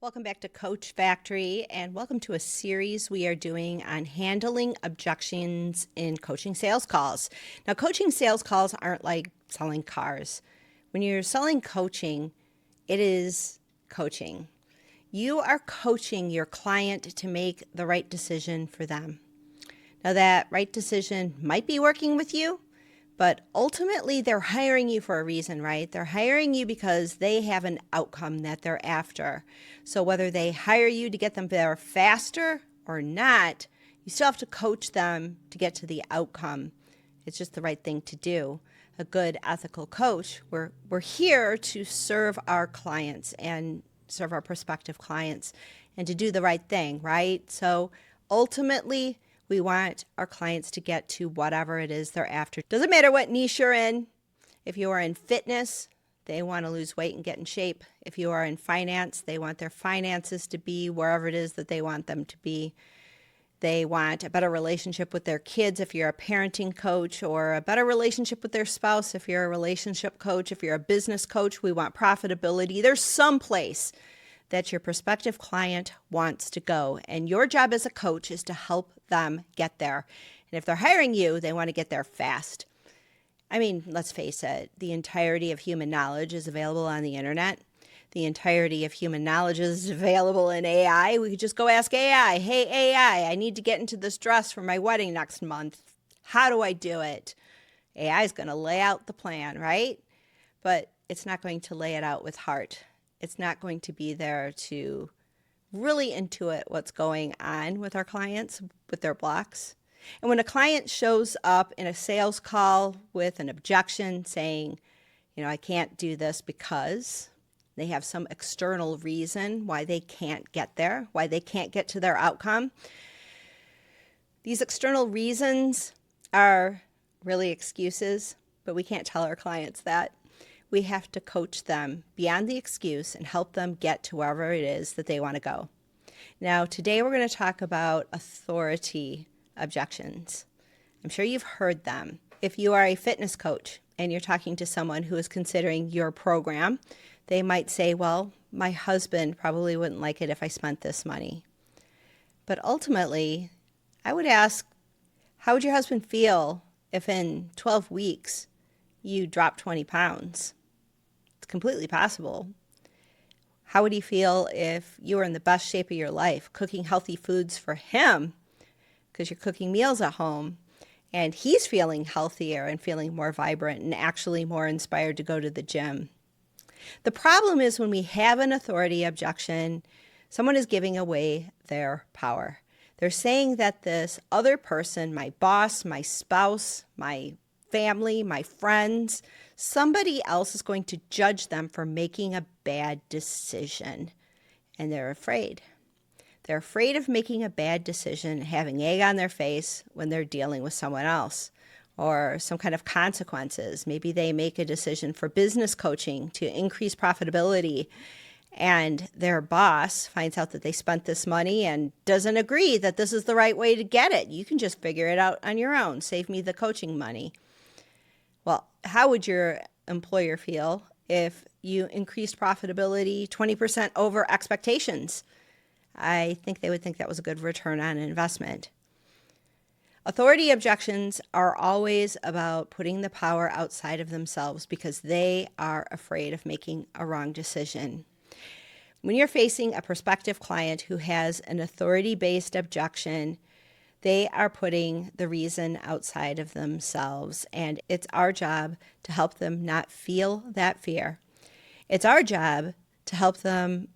Welcome back to Coach Factory, and welcome to a series we are doing on handling objections in coaching sales calls. Now, coaching sales calls aren't like selling cars. When you're selling coaching, it is coaching. You are coaching your client to make the right decision for them. Now, that right decision might be working with you, but ultimately, they're hiring you for a reason, right? They're hiring you because they have an outcome that they're after. So whether they hire you to get them there faster or not, you still have to coach them to get to the outcome. It's just the right thing to do. A good ethical coach, we're here to serve our clients and serve our prospective clients and to do the right thing, right? So ultimately, we want our clients to get to whatever it is they're after. Doesn't matter what niche you're in. If you are in fitness, they want to lose weight and get in shape. If you are in finance, they want their finances to be wherever it is that they want them to be. They want a better relationship with their kids if you're a parenting coach, or a better relationship with their spouse if you're a relationship coach. If you're a business coach, we want profitability. There's some place that your prospective client wants to go. And your job as a coach is to help them get there. And if they're hiring you, they want to get there fast. I mean, let's face it, the entirety of human knowledge is available on the internet. The entirety of human knowledge is available in AI. We could just go ask AI, hey, AI, I need to get into this dress for my wedding next month. How do I do it? AI is going to lay out the plan, right? But it's not going to lay it out with heart. It's not going to be there to really intuit what's going on with our clients, with their blocks. And when a client shows up in a sales call with an objection saying, I can't do this because they have some external reason why they can't get there, why they can't get to their outcome. These external reasons are really excuses, but we can't tell our clients that. We have to coach them beyond the excuse and help them get to wherever it is that they want to go. Now, today we're going to talk about authority objections. I'm sure you've heard them. If you are a fitness coach and you're talking to someone who is considering your program, they might say, well, my husband probably wouldn't like it if I spent this money. But ultimately, I would ask, how would your husband feel if in 12 weeks you dropped 20 pounds? Completely possible. How would he feel if you were in the best shape of your life, cooking healthy foods for him because you're cooking meals at home, and he's feeling healthier and feeling more vibrant and actually more inspired to go to the gym? The problem is when we have an authority objection, someone is giving away their power. They're saying that this other person, my boss, my spouse, my family, my friends, somebody else is going to judge them for making a bad decision. And they're afraid. They're afraid of making a bad decision, having egg on their face when they're dealing with someone else, or some kind of consequences. Maybe they make a decision for business coaching to increase profitability, and their boss finds out that they spent this money and doesn't agree that this is the right way to get it. You can just figure it out on your own. Save me the coaching money. Well, how would your employer feel if you increased profitability 20% over expectations? I think they would think that was a good return on investment. Authority objections are always about putting the power outside of themselves because they are afraid of making a wrong decision. When you're facing a prospective client who has an authority-based objection, they are putting the reason outside of themselves, and it's our job to help them not feel that fear. It's our job to help them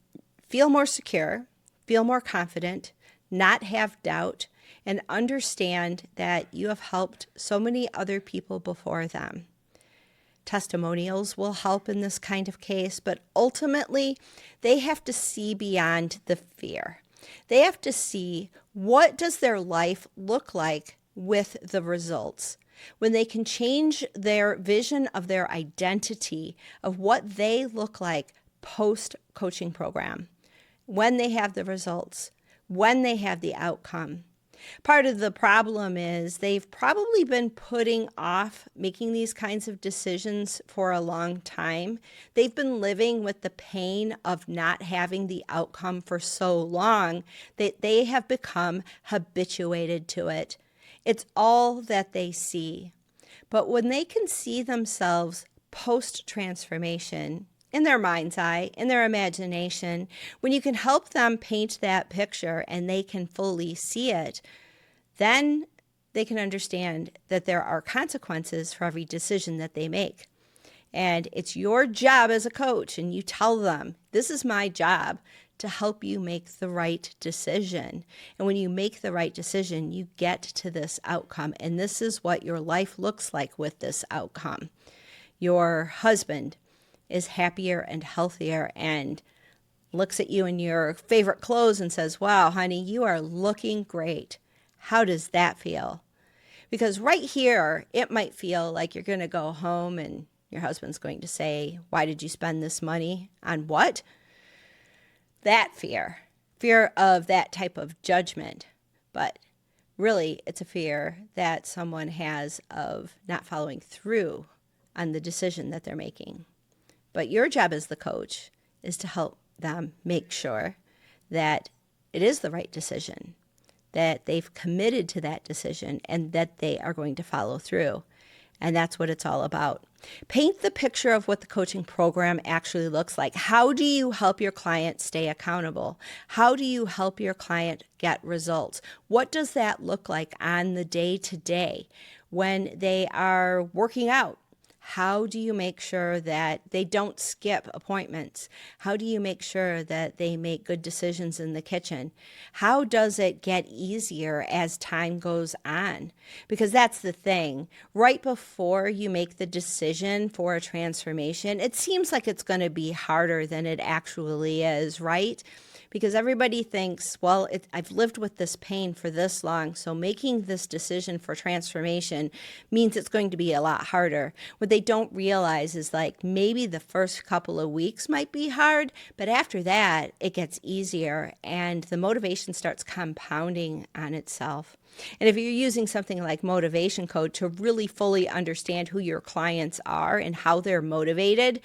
feel more secure, feel more confident, not have doubt, and understand that you have helped so many other people before them. Testimonials will help in this kind of case, but ultimately, they have to see beyond the fear. They have to see, what does their life look like with the results? When they can change their vision of their identity, of what they look like post-coaching program, when they have the results, when they have the outcome. Part of the problem is they've probably been putting off making these kinds of decisions for a long time. They've been living with the pain of not having the outcome for so long that they have become habituated to it. It's all that they see. But when they can see themselves post-transformation, in their mind's eye, in their imagination, when you can help them paint that picture and they can fully see it, then they can understand that there are consequences for every decision that they make. And it's your job as a coach, and you tell them, this is my job to help you make the right decision. And when you make the right decision, you get to this outcome. And this is what your life looks like with this outcome. Your husband is happier and healthier and looks at you in your favorite clothes and says, wow, honey, you are looking great. How does that feel? Because right here, it might feel like you're going to go home and your husband's going to say, why did you spend this money on what? That fear of that type of judgment. But really, it's a fear that someone has of not following through on the decision that they're making. But your job as the coach is to help them make sure that it is the right decision, that they've committed to that decision, and that they are going to follow through. And that's what it's all about. Paint the picture of what the coaching program actually looks like. How do you help your client stay accountable? How do you help your client get results? What does that look like on the day-to-day when they are working out? How do you make sure that they don't skip appointments? How do you make sure that they make good decisions in the kitchen? How does it get easier as time goes on? Because that's the thing. Right before you make the decision for a transformation, it seems like it's going to be harder than it actually is, right? Because everybody thinks, well, I've lived with this pain for this long, so making this decision for transformation means it's going to be a lot harder. What they don't realize is like maybe the first couple of weeks might be hard, but after that, it gets easier and the motivation starts compounding on itself. And if you're using something like Motivation Code to really fully understand who your clients are and how they're motivated,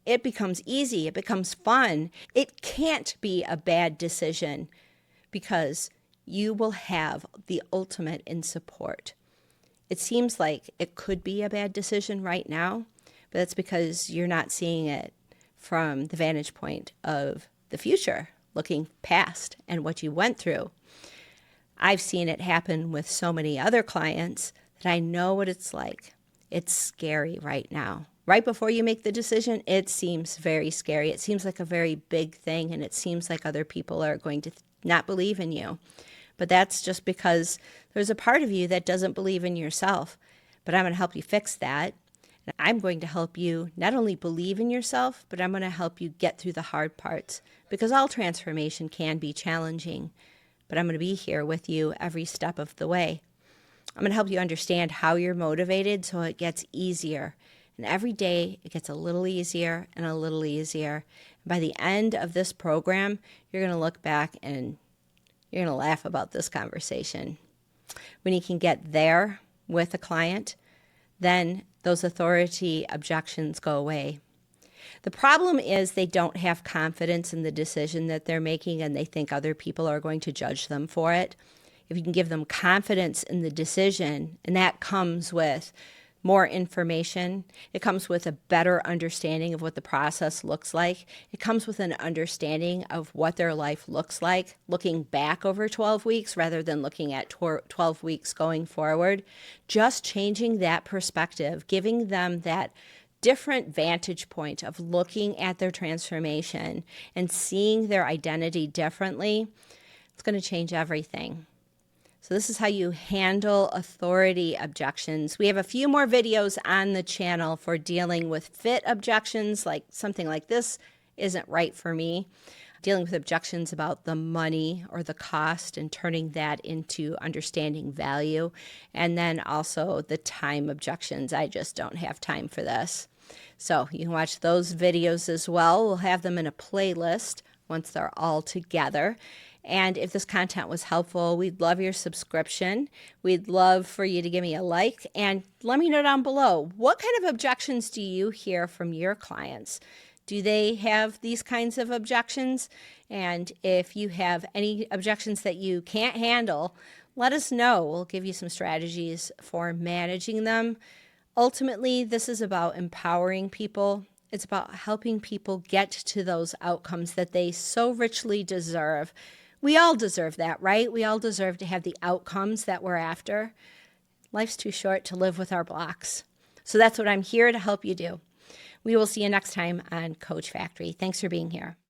it becomes easy, it becomes fun. It can't be a bad decision because you will have the ultimate in support. It seems like it could be a bad decision right now, but that's because you're not seeing it from the vantage point of the future, looking past and what you went through. I've seen it happen with so many other clients that I know what it's like. It's scary right now. Right before you make the decision, it seems very scary. It seems like a very big thing, and it seems like other people are going to not believe in you. But that's just because there's a part of you that doesn't believe in yourself. But I'm going to help you fix that. And I'm going to help you not only believe in yourself, but I'm going to help you get through the hard parts. Because all transformation can be challenging. But I'm going to be here with you every step of the way. I'm going to help you understand how you're motivated so it gets easier. And every day it gets a little easier and a little easier. And by the end of this program, you're going to look back and you're going to laugh about this conversation. When you can get there with a client, then those authority objections go away. The problem is they don't have confidence in the decision that they're making and they think other people are going to judge them for it. If you can give them confidence in the decision, and that comes with more information, it comes with a better understanding of what the process looks like. It comes with an understanding of what their life looks like, looking back over 12 weeks rather than looking at 12 weeks going forward. Just changing that perspective, giving them that different vantage point of looking at their transformation and seeing their identity differently, it's going to change everything. So this is how you handle authority objections. We have a few more videos on the channel for dealing with fit objections, like something like this isn't right for me. Dealing with objections about the money or the cost and turning that into understanding value. And then also the time objections. I just don't have time for this. So you can watch those videos as well. We'll have them in a playlist once they're all together. And if this content was helpful, we'd love your subscription. We'd love for you to give me a like and let me know down below, what kind of objections do you hear from your clients? Do they have these kinds of objections? And if you have any objections that you can't handle, let us know. We'll give you some strategies for managing them. Ultimately, this is about empowering people. It's about helping people get to those outcomes that they so richly deserve. We all deserve that, right? We all deserve to have the outcomes that we're after. Life's too short to live with our blocks. So that's what I'm here to help you do. We will see you next time on Coach Factory. Thanks for being here.